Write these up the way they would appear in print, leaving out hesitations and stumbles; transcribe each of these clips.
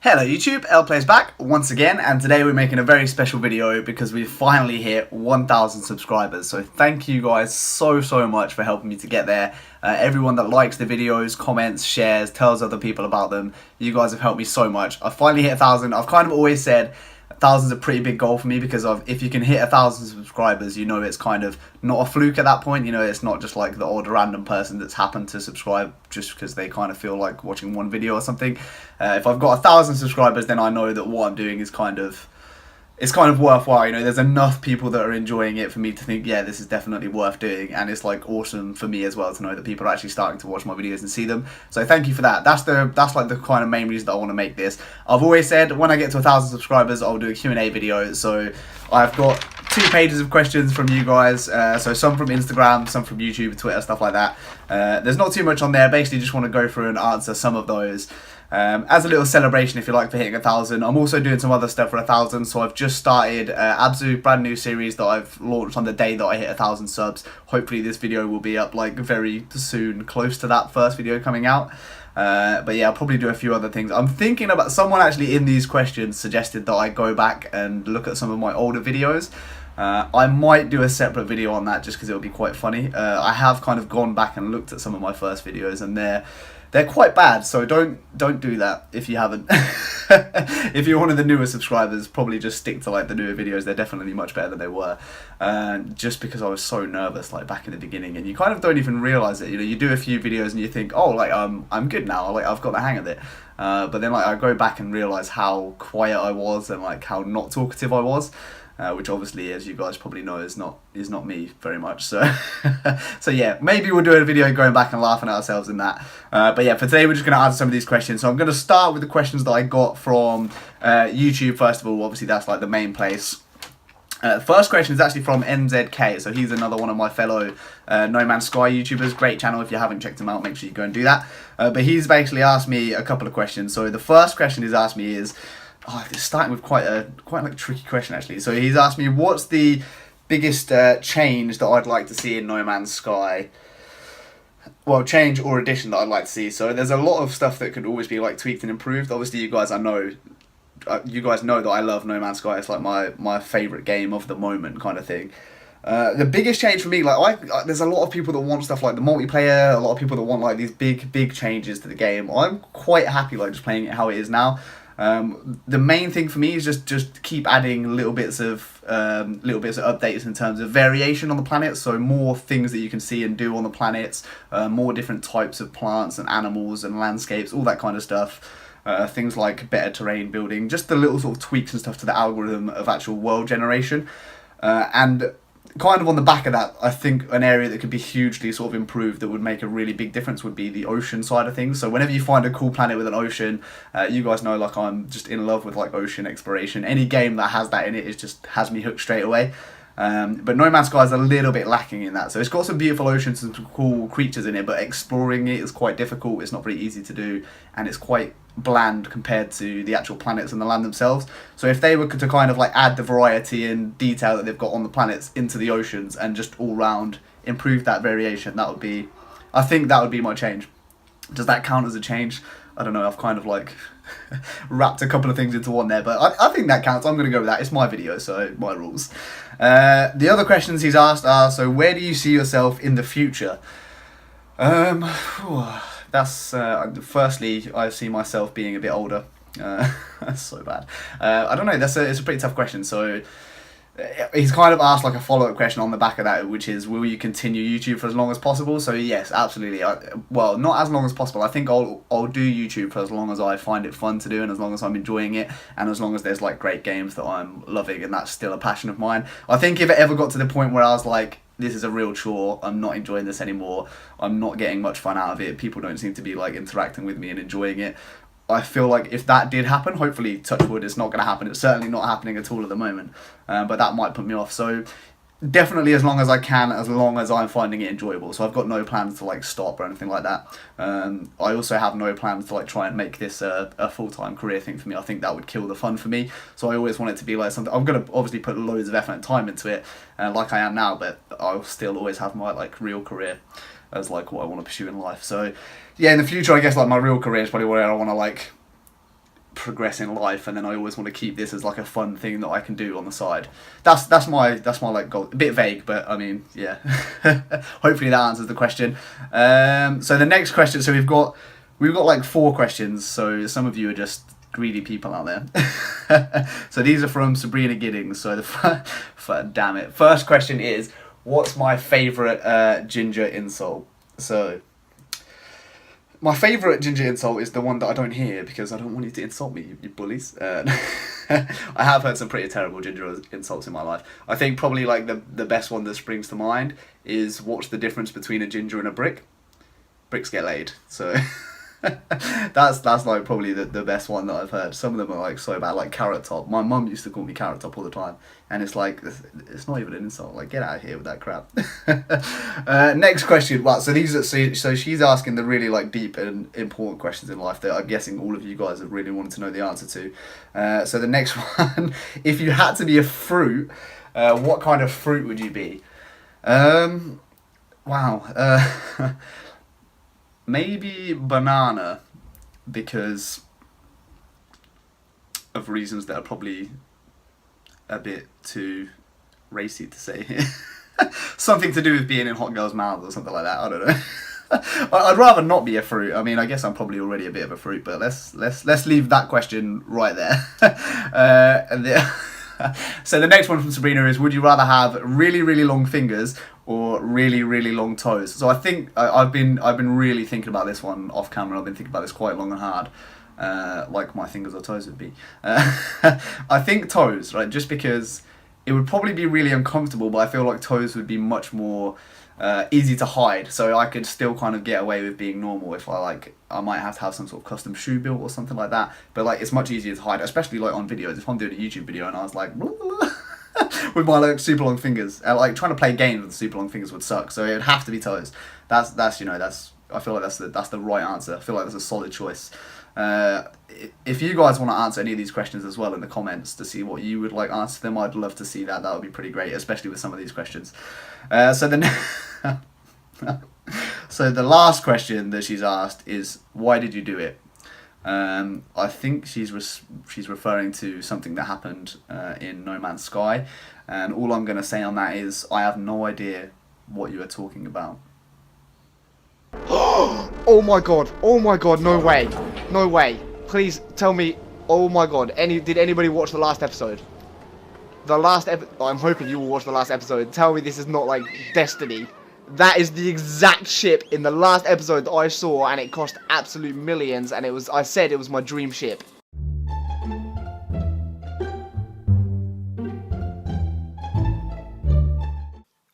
Hello YouTube, LPlay's back once again, and today we're making a very special video because we've finally hit 1,000 subscribers. So thank you guys so much for helping me to get there. Everyone that likes the videos, comments, shares, tells other people about them, you guys have helped me so much. I finally hit 1,000. I've kind of always said 1,000 is a pretty big goal for me because if you can hit 1,000 subscribers, you know it's kind of not a fluke at that point. You know, it's not just like the odd random person that's happened to subscribe just because they kind of feel like watching one video or something. If I've got 1,000 subscribers, then I know that what I'm doing is kind of worthwhile. You know, there's enough people that are enjoying it for me to think, yeah, this is definitely worth doing, and it's like awesome for me as well to know that people are actually starting to watch my videos and see them. So thank you for that. That's like the kind of main reason that I want to make this. I've always said when I get to 1,000 subscribers, I'll do a Q&A video. So I've got 2 pages of questions from you guys, so some from Instagram, some from YouTube, Twitter, stuff like that. There's not too much on there. Basically just want to go through and answer some of those as a little celebration, if you like, for hitting 1,000. I'm also doing some other stuff for 1,000, so I've just started Abzu, brand new series that I've launched on the day that I hit 1,000 subs. Hopefully this video will be up like very soon, close to that first video coming out. But yeah, I'll probably do a few other things. I'm thinking about, someone actually in these questions suggested that I go back and look at some of my older videos. I might do a separate video on that just because it'll be quite funny. I have kind of gone back and looked at some of my first videos, and they're quite bad, so don't do that if you haven't. If you're one of the newer subscribers, probably just stick to like the newer videos. They're definitely much better than they were. Just because I was so nervous like back in the beginning, and you kind of don't even realize it. You know, you do a few videos and you think, oh, like I'm good now, like I've got the hang of it. But then like I go back and realize how quiet I was and like how not talkative I was. Which obviously, as you guys probably know, is not me very much. So, so yeah, maybe we'll do a video going back and laughing at ourselves in that. But yeah, for today we're just going to answer some of these questions. So I'm going to start with the questions that I got from YouTube first of all. Obviously, that's like the main place. The first question is actually from NZK, so he's another one of my fellow No Man's Sky YouTubers. Great channel. If you haven't checked him out, make sure you go and do that. But he's basically asked me a couple of questions. So the first question he's asked me is, it's starting with quite like tricky question actually. So he's asked me, what's the biggest change that I'd like to see in No Man's Sky? Well, change or addition that I'd like to see. So there's a lot of stuff that could always be like tweaked and improved. Obviously, you guys know that I love No Man's Sky. It's like my favourite game of the moment kind of thing. The biggest change for me, like there's a lot of people that want stuff like the multiplayer, a lot of people that want like these big changes to the game. I'm quite happy like just playing it how it is now. The main thing for me is just keep adding little bits of updates in terms of variation on the planet. So more things that you can see and do on the planets, more different types of plants and animals and landscapes, all that kind of stuff. Things like better terrain building, just the little sort of tweaks and stuff to the algorithm of actual world generation. And kind of on the back of that, I think an area that could be hugely sort of improved that would make a really big difference would be the ocean side of things. So whenever you find a cool planet with an ocean, you guys know like I'm just in love with like ocean exploration. Any game that has that in it just has me hooked straight away. But No Man's Sky is a little bit lacking in that. So it's got some beautiful oceans and some cool creatures in it, but exploring it is quite difficult. It's not very easy to do, and it's quite bland compared to the actual planets and the land themselves. So if they were to kind of like add the variety and detail that they've got on the planets into the oceans and just all round improve that variation, I think that would be my change. Does that count as a change? I don't know, I've kind of like wrapped a couple of things into one there, but I think that counts. I'm going to go with that. It's my video, so my rules. The other questions he's asked are, so where do you see yourself in the future? That's firstly, I see myself being a bit older. That's so bad. I don't know, it's a pretty tough question. So he's kind of asked like a follow-up question on the back of that, which is, will you continue YouTube for as long as possible? So yes, absolutely. Well, not as long as possible. I think I'll do YouTube for as long as I find it fun to do, and as long as I'm enjoying it, and as long as there's like great games that I'm loving, and that's still a passion of mine. I think if it ever got to the point where I was like, this is a real chore, I'm not enjoying this anymore, I'm not getting much fun out of it, people don't seem to be like interacting with me and enjoying it, I feel like if that did happen, hopefully, touch wood, it's not going to happen. It's certainly not happening at all at the moment. But that might put me off. So definitely as long as I can, as long as I'm finding it enjoyable. So I've got no plans to like stop or anything like that. I also have no plans to like try and make this a full-time career thing for me. I think that would kill the fun for me. So I always want it to be like something, I'm going to obviously put loads of effort and time into it, like I am now, but I'll still always have my like real career as like what I want to pursue in life. So yeah, in the future, I guess like my real career is probably where I want to like progress in life, and then I always want to keep this as like a fun thing that I can do on the side. That's my like goal. A bit vague, but I mean, yeah. Hopefully that answers the question. So the next question. So we've got like 4 questions. So some of you are just greedy people out there. So these are from Sabrina Giddings. So damn it. First question is, what's my favourite ginger insult? So my favourite ginger insult is the one that I don't hear, because I don't want you to insult me, you bullies. I have heard some pretty terrible ginger insults in my life. I think probably like the best one that springs to mind is, what's the difference between a ginger and a brick? Bricks get laid. So that's like probably the best one that I've heard. Some of them are like so bad, like Carrot Top. My mum used to call me Carrot Top all the time, and it's like, it's not even an insult. Like, get out of here with that crap. Next question. Well, so so she's asking the really like deep and important questions in life that I'm guessing all of you guys have really wanted to know the answer to. So the next one, if you had to be a fruit, what kind of fruit would you be? Wow. Maybe banana, because of reasons that are probably a bit too racy to say here. Something to do with being in hot girls' mouths or something like that. I don't know. I'd rather not be a fruit. I mean, I guess I'm probably already a bit of a fruit, but let's leave that question right there. So the next one from Sabrina is, would you rather have really, really long fingers or really, really long toes? So I think I've been really thinking about this one off camera. I've been thinking about this quite long and hard, like my fingers or toes would be. I think toes, right? Just because it would probably be really uncomfortable, but I feel like toes would be much more easy to hide. So I could still kind of get away with being normal if I might have to have some sort of custom shoe built or something like that. But like, it's much easier to hide, especially like on videos. If I'm doing a YouTube video and I was like with my like super long fingers, like trying to play games with super long fingers would suck. So it would have to be toes. That's I feel like that's the right answer. I feel like that's a solid choice. If you guys want to answer any of these questions as well in the comments to see what you would like answer them, I'd love to see that. That would be pretty great, especially with some of these questions. So the last question that she's asked is, why did you do it? I think she's referring to something that happened in No Man's Sky, and all I'm going to say on that is, I have no idea what you are talking about. Oh my god, no way. Please tell me, oh my god, did anybody watch the last episode? I'm hoping you will watch the last episode. Tell me this is not like Destiny. That is the exact ship in the last episode that I saw, and it cost absolute millions, and I said it was my dream ship.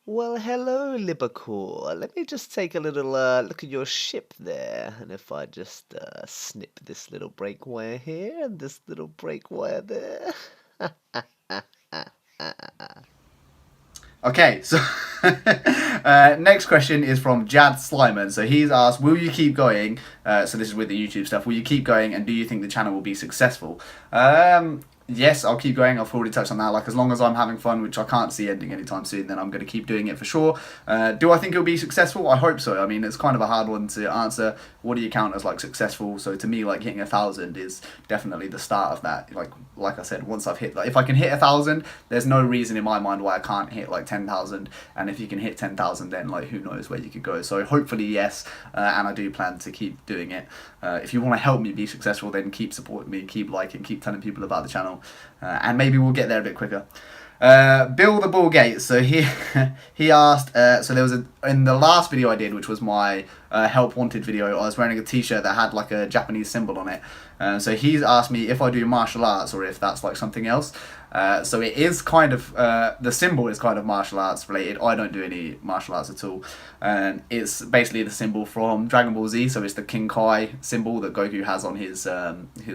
Well, hello, Lipicore. Let me just take a little look at your ship there. And if I just snip this little brake wire here and this little brake wire there. Okay, so next question is from Jad Slyman. So he's asked, will you keep going? So this is with the YouTube stuff. Will you keep going, and do you think the channel will be successful? Yes, I'll keep going. I've already touched on that. Like, as long as I'm having fun, which I can't see ending anytime soon, then I'm going to keep doing it for sure. Do I think it'll be successful? I hope so. I mean, it's kind of a hard one to answer. What do you count as like successful? So to me, like hitting 1,000 is definitely the start of that. Like I said, once I've hit, like, if I can hit 1,000, there's no reason in my mind why I can't hit like 10,000. And if you can hit 10,000, then like who knows where you could go. So hopefully yes, and I do plan to keep doing it. If you want to help me be successful, then keep supporting me, keep liking, keep telling people about the channel. And maybe we'll get there a bit quicker. Bill the Bull Gates, so he asked, so there was in the last video I did, which was my help wanted video, I was wearing a t-shirt that had like a Japanese symbol on it. So he's asked me if I do martial arts or if that's like something else. So it is kind of, the symbol is kind of martial arts related. I don't do any martial arts at all. And it's basically the symbol from Dragon Ball Z, so it's the King Kai symbol that Goku has on his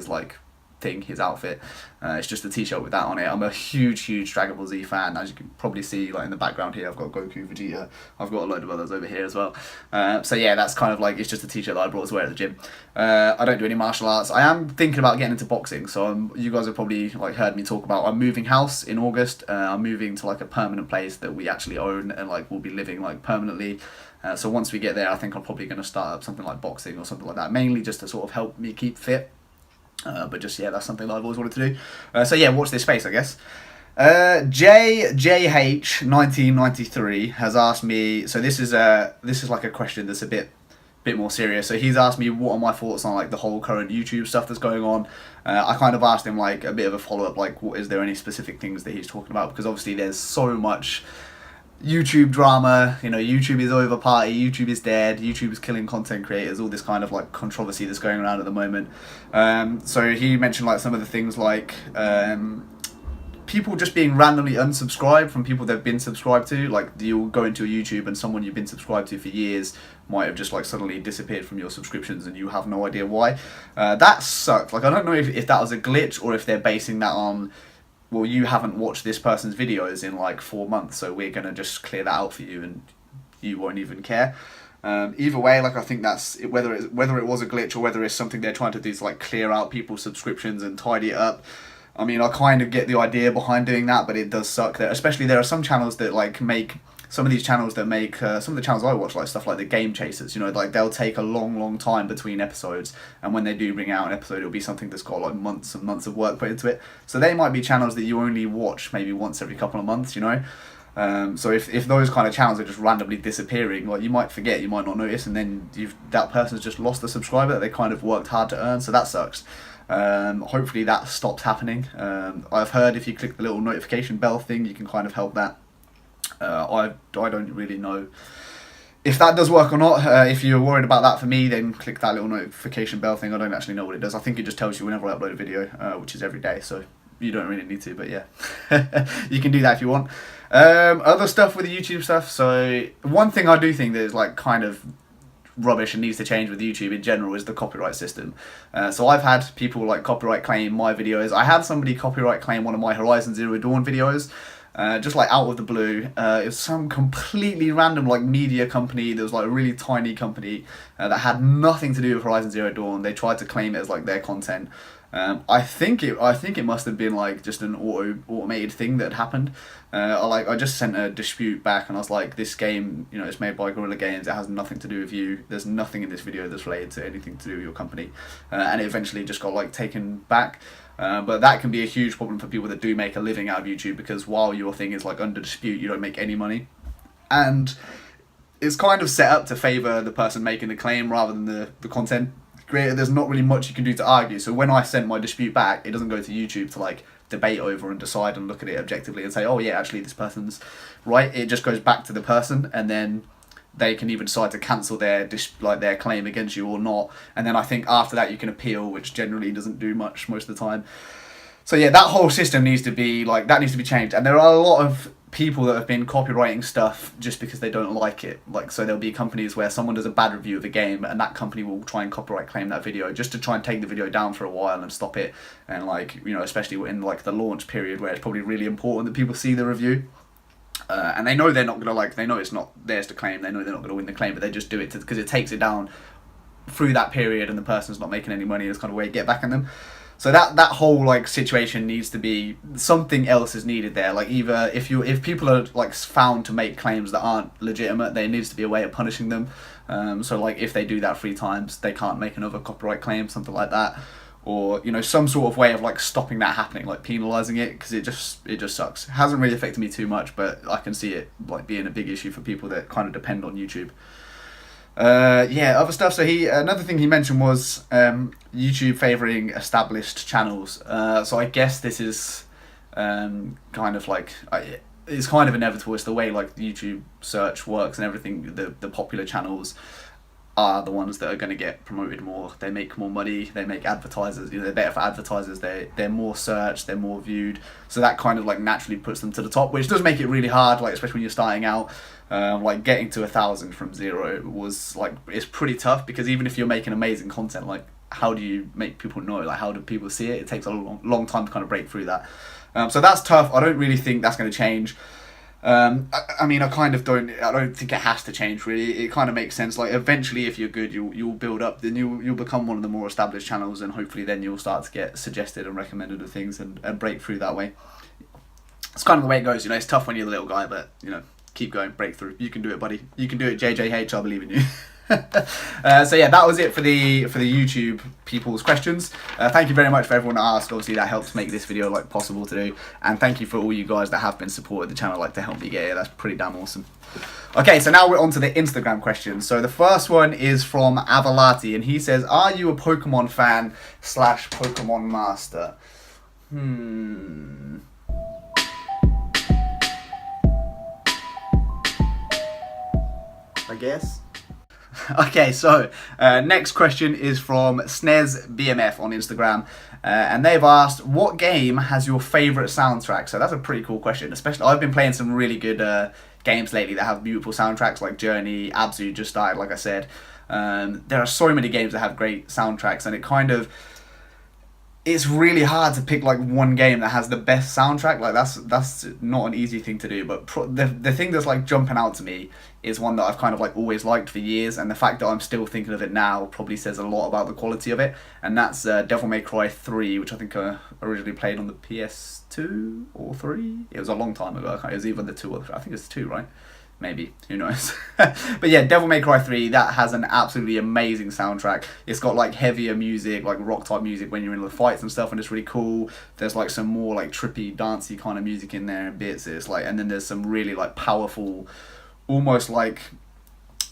like thing, his outfit. It's just a t-shirt with that on it. I'm a huge Dragon Ball Z fan, as you can probably see like in the background here. I've got Goku, Vegeta, I've got a load of others over here as well. So yeah, that's kind of like, it's just a t-shirt that I brought to wear at the gym. I don't do any martial arts. I am thinking about getting into boxing, so you guys have probably like heard me talk about, I'm moving house in August. I'm moving to like a permanent place that we actually own, and like we'll be living like permanently. So once we get there, I think I'm probably going to start up something like boxing or something like that, mainly just to sort of help me keep fit. But just, yeah, that's something that I've always wanted to do. So yeah, watch this space, I guess. JJH1993 has asked me, so this is like a question that's a bit more serious. So he's asked me what are my thoughts on like the whole current YouTube stuff that's going on. I kind of asked him like a bit of a follow-up, like what, is there any specific things that he's talking about, because obviously there's so much YouTube drama, you know, YouTube is over party, YouTube is dead, YouTube is killing content creators, all this kind of like controversy that's going around at the moment. So he mentioned like some of the things like people just being randomly unsubscribed from people they've been subscribed to. Like you'll go into a YouTube and someone you've been subscribed to for years might have just like suddenly disappeared from your subscriptions and you have no idea why. That sucked. Like I don't know if that was a glitch or if they're basing that on, well, you haven't watched this person's videos in like 4 months, so we're gonna just clear that out for you and you won't even care. Either way, like I think that's whether it was a glitch or whether it's something they're trying to do to like clear out people's subscriptions and tidy it up. I mean, I kind of get the idea behind doing that, but it does suck that, especially there are some channels that like make, some of these channels that make, some of the channels I watch, like stuff like the Game Chasers, you know, like they'll take a long time between episodes, and when they do bring out an episode, it'll be something that's got like months and months of work put into it. So they might be channels that you only watch maybe once every couple of months, you know. So if those kind of channels are just randomly disappearing, like you might forget, you might not notice, and then that person's just lost a subscriber that they kind of worked hard to earn, so that sucks. Hopefully that stops happening. I've heard if you click the little notification bell thing, you can kind of help that. I don't really know if that does work or not. If you're worried about that for me, then click that little notification bell thing. I don't actually know what it does. I think it just tells you whenever I upload a video, which is every day, so you don't really need to, but yeah. You can do that if you want. Other stuff with the YouTube stuff, so one thing I do think that is like kind of rubbish and needs to change with YouTube in general is the copyright system. So I've had people like copyright claim my videos. I had somebody copyright claim one of my Horizon Zero Dawn videos, just like out of the blue. It was some completely random like media company that was like a really tiny company that had nothing to do with Horizon Zero Dawn. They tried to claim it as like their content. I think it must have been like just an automated thing that happened. I just sent a dispute back and I was like, this game, you know, it's made by Guerrilla Games, it has nothing to do with you, there's nothing in this video that's related to anything to do with your company, and it eventually just got like taken back. But that can be a huge problem for people that do make a living out of YouTube, because while your thing is like under dispute, you don't make any money, and it's kind of set up to favour the person making the claim rather than the content creator. There's not really much you can do to argue. So when I sent my dispute back, it doesn't go to YouTube to like debate over and decide and look at it objectively and say, oh yeah, actually this person's right. It just goes back to the person, and then they can either decide to cancel their claim against you or not. And then I think after that you can appeal, which generally doesn't do much most of the time. So yeah, that whole system needs to be changed. And there are a lot of people that have been copywriting stuff just because they don't like it. Like, so there'll be companies where someone does a bad review of a game and that company will try and copyright claim that video just to try and take the video down for a while and stop it. And like, you know, especially in like the launch period where it's probably really important that people see the review. And they know they're not gonna they know it's not theirs to claim. They know they're not gonna win the claim, but they just do it because it takes it down through that period, and the person's not making any money. It's kind of a way to get back on them. So that whole like situation needs to be, something else is needed there. Like either if people are like found to make claims that aren't legitimate, there needs to be a way of punishing them. So like if they do that 3 times, they can't make another copyright claim, something like that. Or, you know, some sort of way of like stopping that happening, like penalising it, because it just sucks. It hasn't really affected me too much, but I can see it like being a big issue for people that kind of depend on YouTube. Yeah, other stuff. So another thing he mentioned was YouTube favouring established channels. So I guess this is kind of like it's kind of inevitable. It's the way like YouTube search works and everything. The popular channels are the ones that are going to get promoted more. They make more money. They make advertisers. You know, they're better for advertisers. They're more searched. They're more viewed. So that kind of like naturally puts them to the top, which does make it really hard. Like especially when you're starting out. Like getting to 1,000 from 0 was like, it's pretty tough, because even if you're making amazing content, like how do you make people know? Like how do people see it? It takes a long time to kind of break through that. So that's tough. I don't really think that's going to change. I mean, I don't think it has to change really. It kind of makes sense. Like eventually, if you're good, you'll build up. Then you'll become one of the more established channels, and hopefully then you'll start to get suggested and recommended to things and break through that way. It's kind of the way it goes. You know, it's tough when you're the little guy, but you know. Keep going, breakthrough. You can do it, buddy. You can do it, JJH. I believe in you. So yeah, that was it for the YouTube people's questions. Thank you very much for everyone that asked. Obviously that helps make this video like possible to do, and thank you for all you guys that have been supporting the channel like to help me get here. That's pretty damn awesome. Okay, so now we're on to the Instagram questions. So the first one is from Avalati, and he says, "Are you a Pokemon fan / Pokemon master?" I guess. Okay, so next question is from Snez BMF on Instagram, and they've asked, what game has your favourite soundtrack? So that's a pretty cool question, especially I've been playing some really good games lately that have beautiful soundtracks, like Journey, Abzu just died, like I said. There are so many games that have great soundtracks, and it's really hard to pick like one game that has the best soundtrack. Like that's not an easy thing to do, but the thing that's like jumping out to me is one that I've kind of like always liked for years, and the fact that I'm still thinking of it now probably says a lot about the quality of it, and that's Devil May Cry 3, which I think originally played on the PS2 or 3. It was a long time ago. It was either the 2 or 3. I think it's 2, right? Maybe, who knows. But yeah, Devil May Cry 3, that has an absolutely amazing soundtrack. It's got like heavier music, like rock type music when you're in the fights and stuff, and it's really cool. There's like some more like trippy, dancey kind of music in there and bits. It's like, and then there's some really like powerful, almost like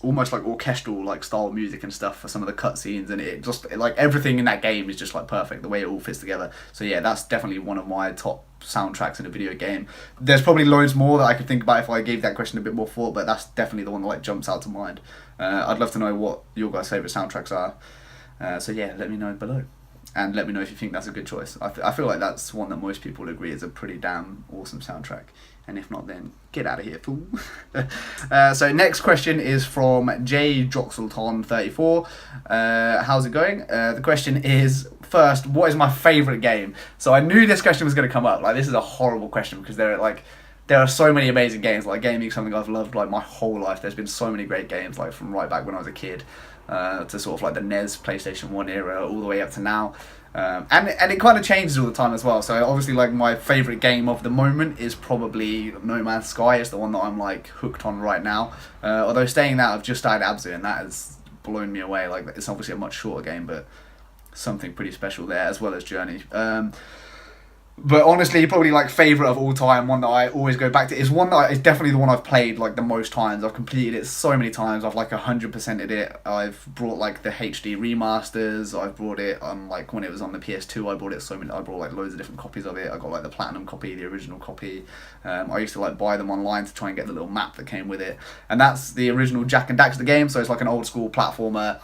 orchestral like style music and stuff for some of the cutscenes, and it just like everything in that game is just like perfect, the way it all fits together. So yeah, that's definitely one of my top soundtracks in a video game. There's probably loads more that I could think about if I gave that question a bit more thought, but that's definitely the one that like jumps out to mind. I'd love to know what your guys' favourite soundtracks are. So yeah, let me know below. And let me know if you think that's a good choice. I feel like that's one that most people would agree is a pretty damn awesome soundtrack. And if not, then get out of here, fool. So next question is from J Joxelton34. How's it going? The question is, first, what is my favourite game? So I knew this question was going to come up. Like, this is a horrible question because there are so many amazing games. Like, gaming is something I've loved like my whole life. There's been so many great games, like from right back when I was a kid to sort of like the NES, PlayStation 1 era, all the way up to now. And it kind of changes all the time as well. So obviously, like, my favourite game of the moment is probably No Man's Sky. It's the one that I'm like hooked on right now. Although saying that, I've just started Abzu, and that has blown me away. Like, it's obviously a much shorter game, but something pretty special there, as well as Journey. But honestly, probably like favourite of all time, one that I always go back to, is one that is definitely the one I've played like the most times. I've completed it so many times. I've like 100%ed it. I've brought like the HD remasters. I've brought it on like when it was on the PS2. I brought it I brought like loads of different copies of it. I got like the platinum copy, the original copy. I used to like buy them online to try and get the little map that came with it. And that's the original Jak and Daxter game. So it's like an old school platformer.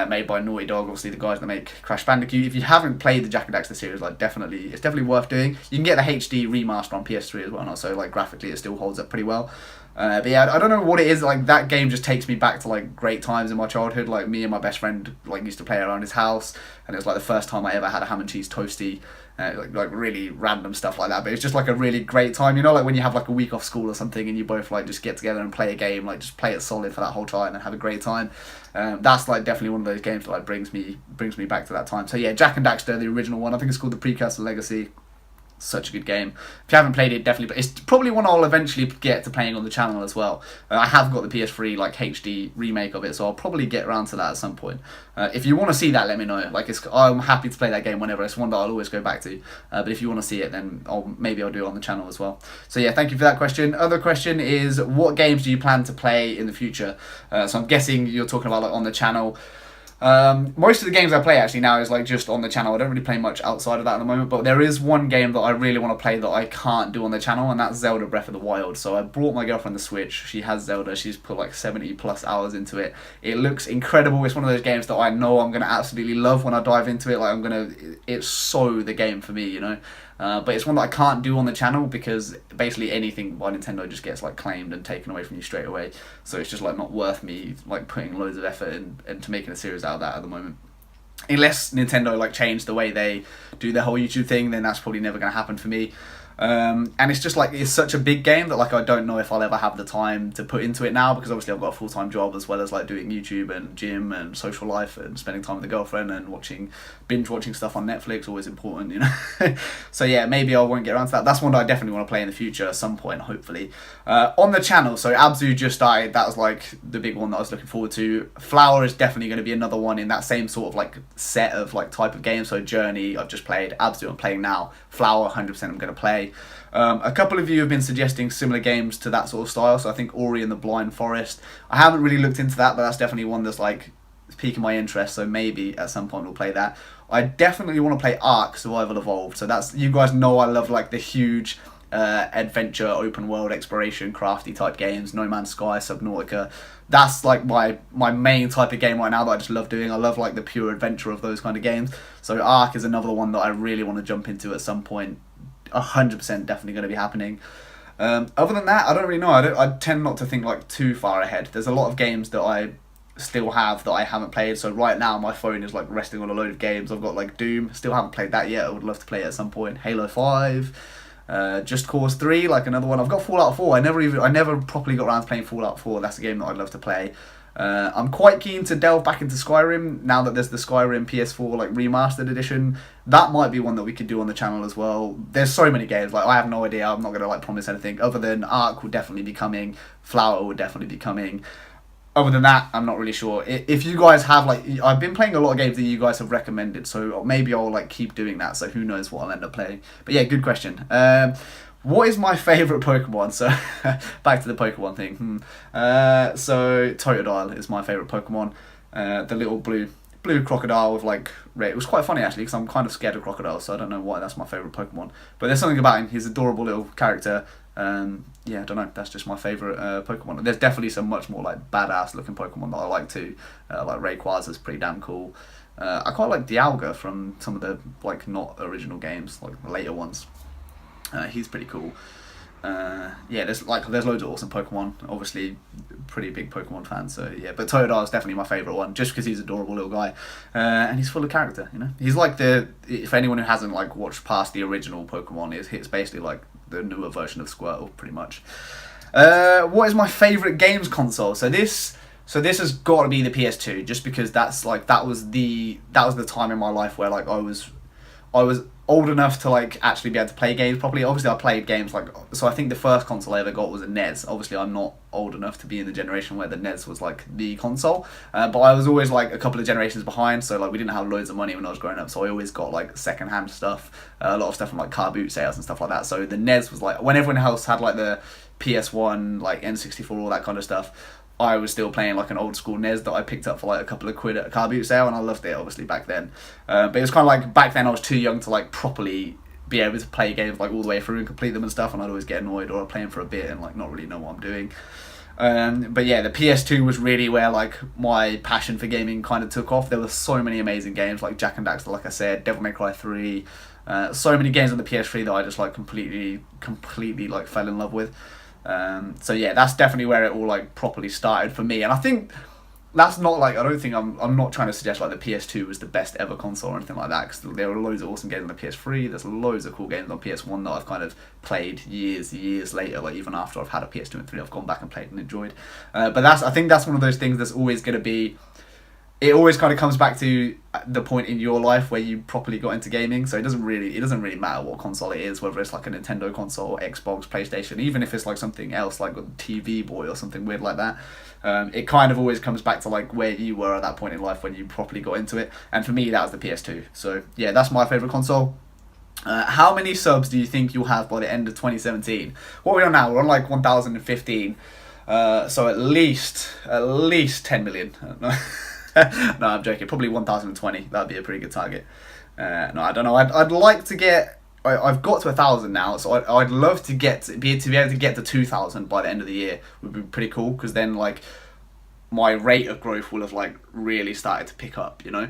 Made by Naughty Dog, obviously the guys that make Crash Bandicoot. If you haven't played the Jak and Daxter series, like it's definitely worth doing. You can get the HD remaster on PS3 as well, and also like graphically it still holds up pretty well. But yeah, I don't know what it is, like that game just takes me back to like great times in my childhood. Like me and my best friend like used to play around his house, and it was like the first time I ever had a ham and cheese toasty. Like really random stuff like that, but it's just like a really great time, you know, like when you have like a week off school or something and you both like just get together and play a game, like just play it solid for that whole time and have a great time. That's like definitely one of those games that like brings me back to that time. So yeah, Jak and Daxter, the original one, I think it's called the Precursor Legacy. Such a good game. If you haven't played it, definitely, but it's probably one I'll eventually get to playing on the channel as well. I have got the PS3 like HD remake of it, so I'll probably get around to that at some point. If you want to see that, let me know. Like, I'm happy to play that game whenever. It's one that I'll always go back to. But if you want to see it, then maybe I'll do it on the channel as well. So yeah, thank you for that question. Other question is, what games do you plan to play in the future? So I'm guessing you're talking about like on the channel. Most of the games I play actually now is like just on the channel. I don't really play much outside of that at the moment, but there is one game that I really want to play that I can't do on the channel, and that's Zelda Breath of the Wild. So I brought my girlfriend the Switch. She has Zelda. She's put like 70 plus hours into it. It looks incredible. It's one of those games that I know I'm going to absolutely love when I dive into it. Like it's so the game for me, you know. But it's one that I can't do on the channel because basically anything by Nintendo just gets like claimed and taken away from you straight away. So it's just like not worth me like putting loads of effort into making a series out of that at the moment. Unless Nintendo like change the way they do their whole YouTube thing, then that's probably never going to happen for me. And it's just like, it's such a big game that like I don't know if I'll ever have the time to put into it now, because obviously I've got a full-time job as well as like doing YouTube and gym and social life and spending time with the girlfriend and binge watching stuff on Netflix, always important, you know. So yeah, maybe I won't get around to that. That's one that I definitely want to play in the future at some point, hopefully. On the channel, so Abzu just died. That was like the big one that I was looking forward to. Flower is definitely going to be another one in that same sort of like set of like type of game. So Journey I've just played, Abzu I'm playing now, Flower 100% I'm going to play. A couple of you have been suggesting similar games to that sort of style, so I think Ori and the Blind Forest. I haven't really looked into that, but that's definitely one that's like piquing my interest, so maybe at some point we'll play that. I definitely want to play Ark Survival Evolved, so that's, you guys know I love like the huge adventure, open world, exploration, crafty type games, No Man's Sky, Subnautica. That's like my main type of game right now that I just love doing. I love like the pure adventure of those kind of games. So Ark is another one that I really want to jump into at some point. 100% definitely going to be happening. Other than that, I don't really know. I tend not to think like too far ahead. There's a lot of games that I still have that I haven't played. So right now my phone is like resting on a load of games. I've got like Doom, still haven't played that yet. I would love to play it at some point. Halo 5, Just Cause 3, like another one. I've got Fallout 4. I never properly got around to playing Fallout 4. That's a game that I'd love to play. I'm quite keen to delve back into Skyrim now that there's the Skyrim PS4 like remastered edition. That might be one that we could do on the channel as well. There's so many games, like I have no idea. I'm not gonna like promise anything other than Ark will definitely be coming, Flower will definitely be coming. Other than that, I'm not really sure. If you guys have like, I've been playing a lot of games that you guys have recommended, so maybe I'll like keep doing that. So who knows what I'll end up playing. But yeah, good question. What is my favourite Pokemon? So, back to the Pokemon thing. So, Totodile is my favourite Pokemon. The little blue crocodile with like red. It was quite funny actually, because I'm kind of scared of crocodiles, so I don't know why that's my favourite Pokemon. But there's something about him. He's an adorable little character. Yeah, I don't know. That's just my favourite Pokemon. There's definitely some much more like badass looking Pokemon that I like too. Like Rayquaza's pretty damn cool. I quite like Dialga from some of the like not original games, like the later ones. He's pretty cool. Yeah, there's loads of awesome Pokemon. Obviously, pretty big Pokemon fan. So yeah, but Totodile is definitely my favourite one, just because he's an adorable little guy, and he's full of character. You know, he's like if anyone who hasn't like watched past the original Pokemon, it's basically like the newer version of Squirtle, pretty much. What is my favourite games console? So this has got to be the PS2, just because that's like that was the time in my life where like I was old enough to like actually be able to play games properly. Obviously I played games like, so I think the first console I ever got was a NES. Obviously I'm not old enough to be in the generation where the NES was like the console, but I was always like a couple of generations behind, so like we didn't have loads of money when I was growing up, so I always got like second hand stuff, a lot of stuff from like car boot sales and stuff like that. So the NES was like, when everyone else had like the PS1, like N64, all that kind of stuff, I was still playing like an old school NES that I picked up for like a couple of quid at a car boot sale, and I loved it obviously back then. But it was kind of like back then I was too young to like properly be able to play games like all the way through and complete them and stuff, and I'd always get annoyed or I'd play them for a bit and like not really know what I'm doing. But yeah, the PS2 was really where like my passion for gaming kind of took off. There were so many amazing games like Jak and Daxter, like I said, Devil May Cry 3, so many games on the PS3 that I just like completely like fell in love with. So yeah, that's definitely where it all like properly started for me, and I think that's not like, I don't think I'm not trying to suggest like the PS2 was the best ever console or anything like that, because there were loads of awesome games on the PS3. There's loads of cool games on PS1 that I've kind of played years later, like even after I've had a PS2 and 3, I've gone back and played and enjoyed. But I think that's one of those things that's always going to be, it always kind of comes back to the point in your life where you properly got into gaming. So it doesn't really matter what console it is, whether it's like a Nintendo console, Xbox, PlayStation, even if it's like something else like a TV Boy or something weird like that. It kind of always comes back to like where you were at that point in life when you properly got into it. And for me, that was the PS2. So yeah, that's my favourite console. How many subs do you think you'll have by the end of 2017? What are we on now? We're on like 1,015. So at least 10 million. No, I'm joking. Probably 1,020. That'd be a pretty good target. No, I don't know. I'd like to get. I've got to 1,000 now, so I'd love to be able to get to 2,000 by the end of the year. Would be pretty cool, because then like my rate of growth will have like really started to pick up. You know,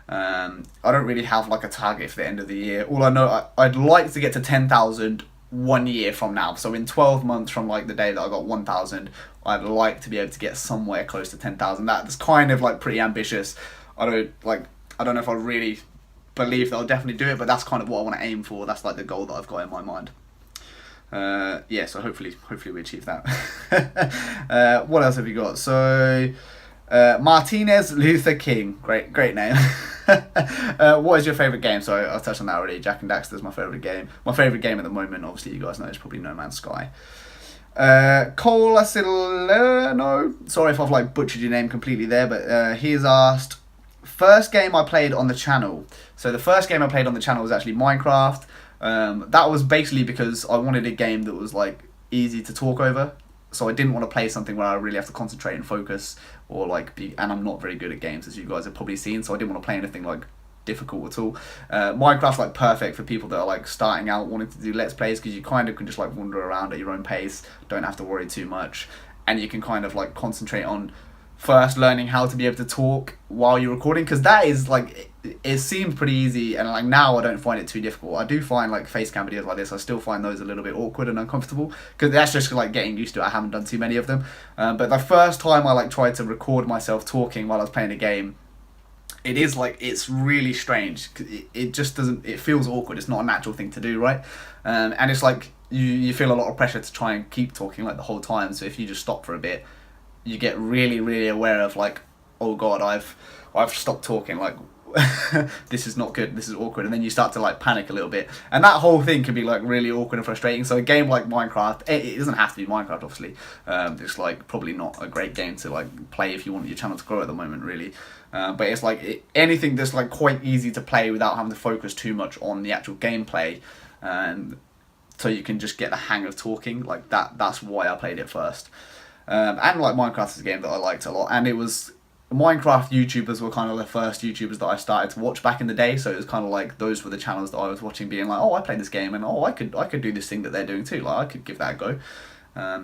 I don't really have like a target for the end of the year. All I know, I'd like to get to 10,000 1 year from now. So in 12 months from like the day that I got 1,000, I'd like to be able to get somewhere close to 10,000. That's kind of like pretty ambitious. I don't know if I really believe that I'll definitely do it, but that's kind of what I want to aim for. That's like the goal that I've got in my mind. Yeah, so hopefully we achieve that. What else have you got? So Martinez Luther King, great name. What is your favourite game? So I touched on that already. Jak and Daxter is my favourite game. My favourite game at the moment, obviously, you guys know, is probably No Man's Sky. Cole Asilano, sorry if I've like butchered your name completely there, but he has asked, first game I played on the channel. So the first game I played on the channel was actually Minecraft. That was basically because I wanted a game that was like easy to talk over. So I didn't want to play something where I really have to concentrate and focus, or like and I'm not very good at games, as you guys have probably seen. So I didn't want to play anything like difficult at all. Minecraft's like perfect for people that are like starting out wanting to do let's plays, because you kind of can just like wander around at your own pace, don't have to worry too much, and you can kind of like concentrate on first learning how to be able to talk while you're recording, because that is like it seems pretty easy, and like now I don't find it too difficult. I do find like face cam videos like this, I still find those a little bit awkward and uncomfortable, because that's just like getting used to it. I haven't done too many of them, but the first time I like tried to record myself talking while I was playing a game, it is like, it's really strange. It just doesn't, it feels awkward. It's not a natural thing to do, right? And it's like you feel a lot of pressure to try and keep talking like the whole time. So if you just stop for a bit, you get really aware of like, oh god, I've stopped talking, like this is not good, this is awkward, and then you start to like panic a little bit, and that whole thing can be like really awkward and frustrating. So a game like Minecraft, it doesn't have to be Minecraft obviously, it's like probably not a great game to like play if you want your channel to grow at the moment really, but it's like anything that's like quite easy to play without having to focus too much on the actual gameplay, and so you can just get the hang of talking like that's why I played it first. And like Minecraft is a game that I liked a lot, and it was Minecraft YouTubers were kind of the first YouTubers that I started to watch back in the day, so it was kind of like those were the channels that I was watching, being like, oh, I played this game, and oh, I could do this thing that they're doing too, like I could give that a go.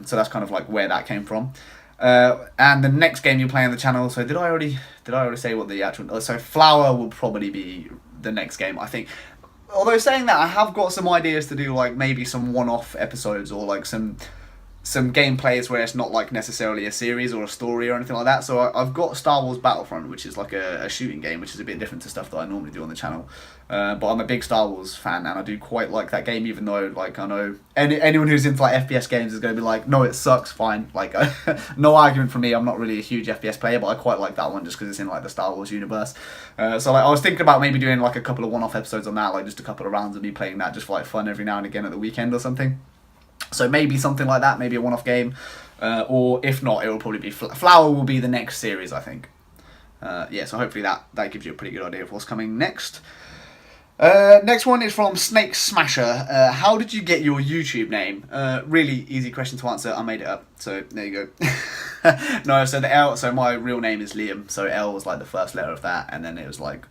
So that's kind of like where that came from. And the next game you play on the channel, so did I already say what the actual, so Flower will probably be the next game, I think. Although saying that, I have got some ideas to do like maybe some one-off episodes, or like some gameplays where it's not like necessarily a series or a story or anything like that. So I've got Star Wars Battlefront, which is like a shooting game, which is a bit different to stuff that I normally do on the channel. But I'm a big Star Wars fan, and I do quite like that game, even though like I know anyone who's into like FPS games is going to be like, no, it sucks, fine. Like no argument from me, I'm not really a huge FPS player, but I quite like that one just because it's in like the Star Wars universe. So like I was thinking about maybe doing like a couple of one-off episodes on that, like just a couple of rounds of me playing that just for like fun every now and again at the weekend or something. So maybe something like that, maybe a one-off game, or if not, it will probably be Flower will be the next series, I think. Yeah, so hopefully that gives you a pretty good idea of what's coming next. Next one is from Snake Smasher. How did you get your YouTube name? Really easy question to answer. I made it up, so there you go. No, so the L. So my real name is Liam. So L was like the first letter of that, and then it was like,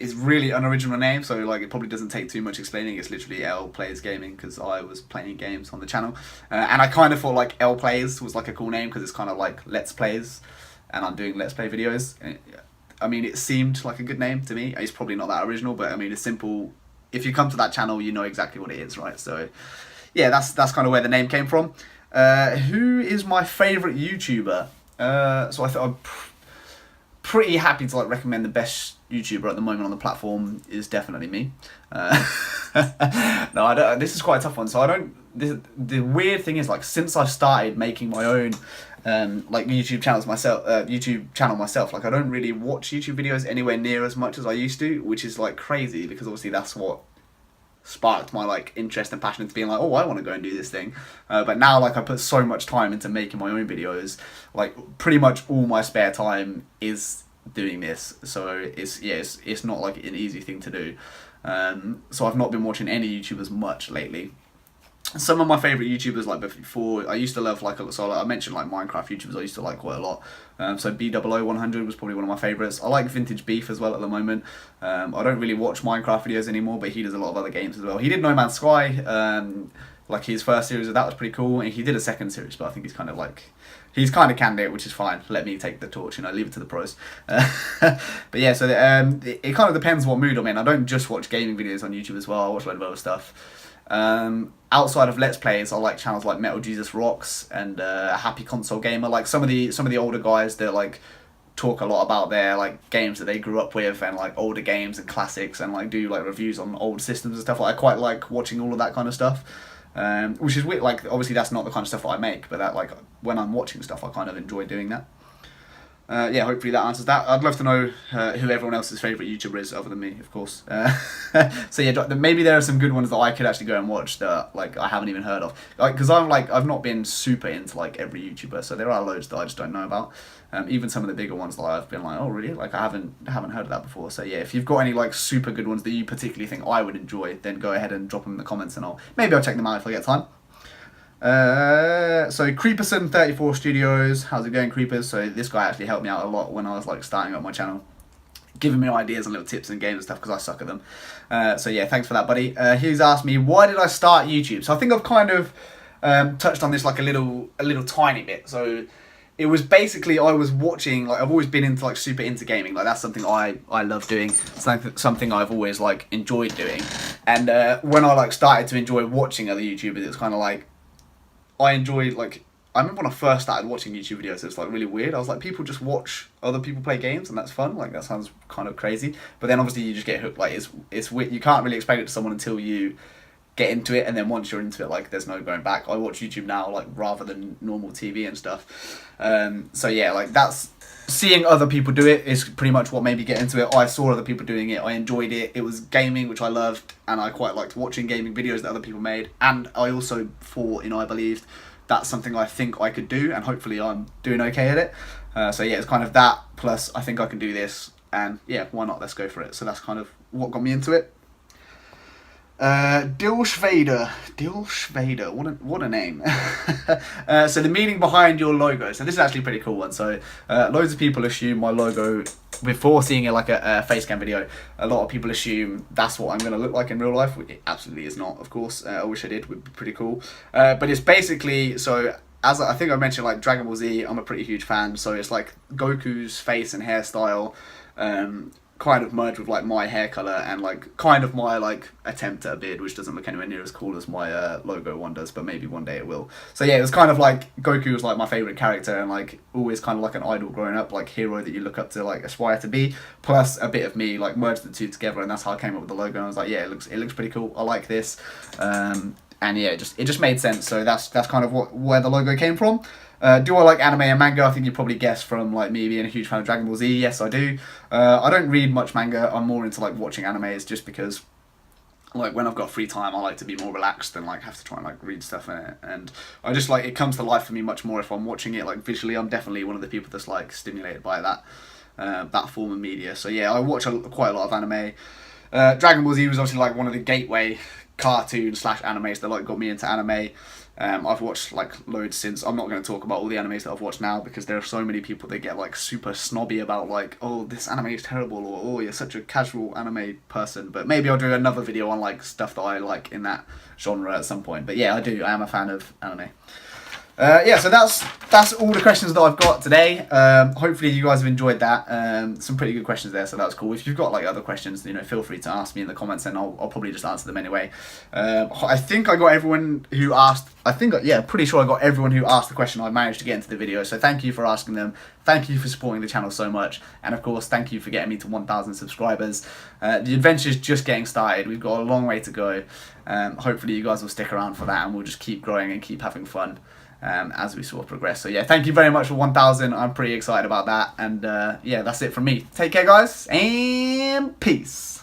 it's really an original name, so like it probably doesn't take too much explaining. It's literally L Plays Gaming, because I was playing games on the channel, and I kind of thought like L Plays was like a cool name because it's kind of like Let's Plays, and I'm doing Let's Play videos. I mean, it seemed like a good name to me. It's probably not that original, but I mean, it's simple. If you come to that channel, you know exactly what it is, right? So yeah, that's kind of where the name came from. Who is my favourite YouTuber? So I thought I'm pretty happy to like recommend the best YouTuber at the moment on the platform is definitely me. No, I don't. This is quite a tough one. So I don't. The weird thing is, like, since I started making my own like YouTube channel myself, like I don't really watch YouTube videos anywhere near as much as I used to, which is like crazy, because obviously that's what sparked my like interest and passion into being like, oh, I want to go and do this thing. But now like I put so much time into making my own videos, like pretty much all my spare time is doing this, so it's not like an easy thing to do. So I've not been watching any YouTubers much lately. Some of my favourite YouTubers, like before, I used to love like I mentioned like Minecraft YouTubers I used to like quite a lot. So B000100 was probably one of my favourites. I like Vintage Beef as well at the moment. I don't really watch Minecraft videos anymore, but he does a lot of other games as well. He did No Man's Sky, like his first series of that was pretty cool, and he did a second series, but I think he's kind of canned it, which is fine. Let me take the torch, leave it to the pros. But yeah, so it kind of depends what mood I'm in. I don't just watch gaming videos on YouTube as well. I watch a load of other stuff. Outside of Let's Plays, I like channels like Metal Jesus Rocks and Happy Console Gamer. Like some of the older guys that like talk a lot about their like games that they grew up with, and like older games and classics, and like do like reviews on old systems and stuff. Like I quite like watching all of that kind of stuff. which is weird. Like, obviously that's not the kind of stuff that I make, but that, like, when I'm watching stuff, I kind of enjoy doing that. Yeah, hopefully that answers that. I'd love to know who everyone else's favourite YouTuber is, other than me, of course. So yeah, maybe there are some good ones that I could actually go and watch that, like, I haven't even heard of. Like, because I've not been super into, like, every YouTuber, so there are loads that I just don't know about. Even some of the bigger ones that I've been like, oh really? Like, I haven't heard of that before. So yeah, if you've got any, like, super good ones that you particularly think I would enjoy, then go ahead and drop them in the comments, and maybe I'll check them out if I get time. So Creeperson34 Studios, how's it going, Creepers? So this guy actually helped me out a lot when I was, like, starting up my channel, giving me ideas and little tips and games and stuff, because I suck at them. So yeah, thanks for that, buddy. He's asked me, why did I start YouTube? So I think I've kind of touched on this, like, a little tiny bit. So it was basically, I was watching, like, I've always been into, like, super into gaming. Like, that's something I love doing, something I've always, like, enjoyed doing. And when I, like, started to enjoy watching other YouTubers, it was kind of like, I enjoyed, like, I remember when I first started watching YouTube videos, it's, like, really weird. I was like, people just watch other people play games, and that's fun. Like, that sounds kind of crazy. But then obviously you just get hooked. Like, it's weird. You can't really explain it to someone until you get into it, and then once you're into it, like, there's no going back. I watch YouTube now, like, rather than normal TV and stuff. So yeah, like, that's, seeing other people do it is pretty much what made me get into it. I saw other people doing it, I enjoyed it, it was gaming, which I loved, and I quite liked watching gaming videos that other people made, and I also thought, I believed that's something I think I could do, and hopefully I'm doing okay at it. So yeah, it's kind of that, plus I think I can do this, and yeah, why not, let's go for it. So that's kind of what got me into it. Dilshvader, what a name. So the meaning behind your logo. So this is actually a pretty cool one. So loads of people assume my logo, before seeing it like a face cam video, a lot of people assume that's what I'm going to look like in real life. It absolutely is not, of course. I wish I did, would be pretty cool. But it's basically, so as I think I mentioned, like, Dragon Ball Z, I'm a pretty huge fan. So it's like Goku's face and hairstyle, kind of merged with, like, my hair color and, like, kind of my, like, attempt at a beard, which doesn't look anywhere near as cool as my logo one does, but maybe one day it will. So yeah, it was kind of like, Goku was, like, my favorite character, and, like, always kind of like an idol growing up, like, hero that you look up to, like, aspire to be, plus a bit of me, like, merged the two together, and that's how I came up with the logo. And I was like, yeah, it looks pretty cool, I like this. And yeah, it just made sense. So that's kind of where the logo came from. Do I like anime and manga? I think you probably guessed from, like, me being a huge fan of Dragon Ball Z. Yes, I do. I don't read much manga. I'm more into, like, watching animes, just because, like, when I've got free time, I like to be more relaxed than, like, have to try and, like, read stuff in it. And I just, like, it comes to life for me much more if I'm watching it, like, visually. I'm definitely one of the people that's, like, stimulated by that form of media. So yeah, I watch quite a lot of anime. Dragon Ball Z was obviously, like, one of the gateway cartoon / animes that, like, got me into anime. I've watched, like, loads since. I'm not going to talk about all the animes that I've watched now, because there are so many people that get, like, super snobby about, like, oh, this anime is terrible, or oh, you're such a casual anime person. But maybe I'll do another video on, like, stuff that I like in that genre at some point. But yeah, I am a fan of anime. Yeah, so that's all the questions that I've got today. Hopefully you guys have enjoyed that. Some pretty good questions there, so that was cool. If you've got, like, other questions, feel free to ask me in the comments, and I'll probably just answer them anyway. I think I got everyone who asked. Pretty sure I got everyone who asked the question I managed to get into the video. So thank you for asking them. Thank you for supporting the channel so much, and of course, thank you for getting me to 1,000 subscribers. The adventure's just getting started. We've got a long way to go. Hopefully you guys will stick around for that, and we'll just keep growing and keep having fun. As we sort of progress. So yeah, thank you very much for 1,000. I'm pretty excited about that. And yeah, that's it from me. Take care, guys, and peace.